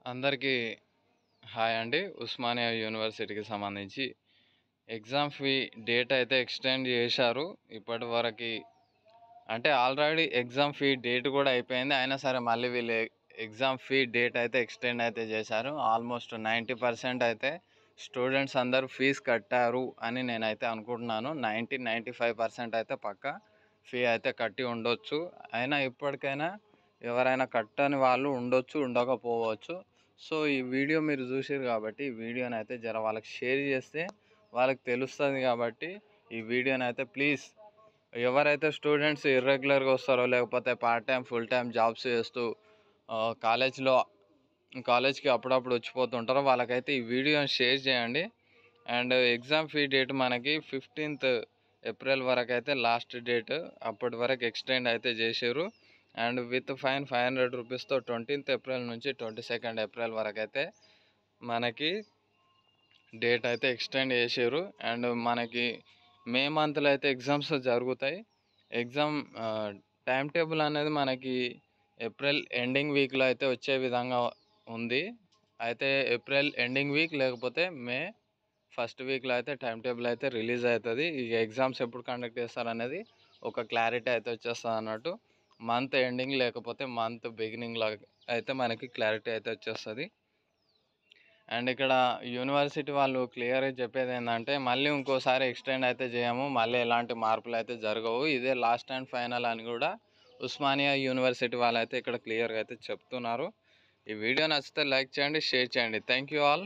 అందరికీ హాయ్ అండి. ఉస్మానియా యూనివర్సిటీకి సంబంధించి ఎగ్జామ్ ఫీ డేట్ అయితే ఎక్స్టెండ్ చేశారు. ఇప్పటివరకి అంటే ఆల్రెడీ ఎగ్జామ్ ఫీ డేట్ కూడా అయిపోయింది. అయినా సరే మళ్ళీ వీళ్ళు ఎగ్జామ్ ఫీ డేట్ అయితే ఎక్స్టెండ్ అయితే చేశారు. ఆల్మోస్ట్ 90% అయితే స్టూడెంట్స్ అందరూ ఫీజు కట్టారు అని నేనైతే అనుకుంటున్నాను. 95% అయితే పక్కా ఫీ అయితే కట్టి ఉండొచ్చు. అయినా ఇప్పటికైనా ఎవరైనా కట్టని వాళ్ళు ఉండొచ్చు, ఉండకపోవచ్చు. సో ఈ వీడియో మీరు చూసారు కాబట్టి ఈ వీడియోని అయితే వాళ్ళకి షేర్ చేస్తే వాళ్ళకి తెలుస్తుంది కాబట్టి ఈ వీడియోని అయితే ప్లీజ్ ఎవరైతే స్టూడెంట్స్ ఇర్రెగ్యులర్గా వస్తారో లేకపోతే part time full time jobs చేస్తూ కాలేజ్కి అప్పుడప్పుడు వచ్చిపోతుంటారో వాళ్ళకైతే ఈ వీడియోని షేర్ చేయండి. అండ్ ఎగ్జామ్ ఫీ డేట్ మనకి 15th ఏప్రిల్ వరకు అయితే లాస్ట్ డేట్. అప్పటి వరకు ఎక్స్టెండ్ అయితే చేసారు. And with fine 500 రూపీస్తో 20th April నుంచి 22nd ఏప్రిల్ వరకు అయితే మనకి డేట్ అయితే ఎక్స్టెండ్ చేసారు. అండ్ మనకి మే మంత్లో అయితే ఎగ్జామ్స్ జరుగుతాయి. ఎగ్జామ్ టైం టేబుల్ అనేది మనకి ఏప్రిల్ ఎండింగ్ వీక్లో అయితే వచ్చే విధంగా ఉంది. అయితే ఏప్రిల్ ఎండింగ్ వీక్ లేకపోతే మే ఫస్ట్ వీక్లో అయితే టైం టేబుల్ అయితే రిలీజ్ అవుతుంది. ఈ ఎగ్జామ్స్ ఎప్పుడు కండక్ట్ చేస్తారనేది ఒక క్లారిటీ అయితే వచ్చేస్తుంది అన్నట్టు. మంత్ ఎండింగ్ లేకపోతే మంత్ బిగినింగ్లో అయితే మనకి క్లారిటీ అయితే వచ్చేస్తుంది. అండ్ ఇక్కడ యూనివర్సిటీ వాళ్ళు క్లియర్గా చెప్పేది ఏంటంటే మళ్ళీ ఇంకోసారి ఎక్స్టెండ్ అయితే చేయము, మళ్ళీ ఎలాంటి మార్పులు అయితే జరగవు, ఇదే లాస్ట్ అండ్ ఫైనల్ అని కూడా ఉస్మానియా యూనివర్సిటీ వాళ్ళు అయితే ఇక్కడ క్లియర్గా అయితే చెప్తున్నారు. ఈ వీడియో నచ్చితే లైక్ చేయండి, షేర్ చేయండి. Thank you all.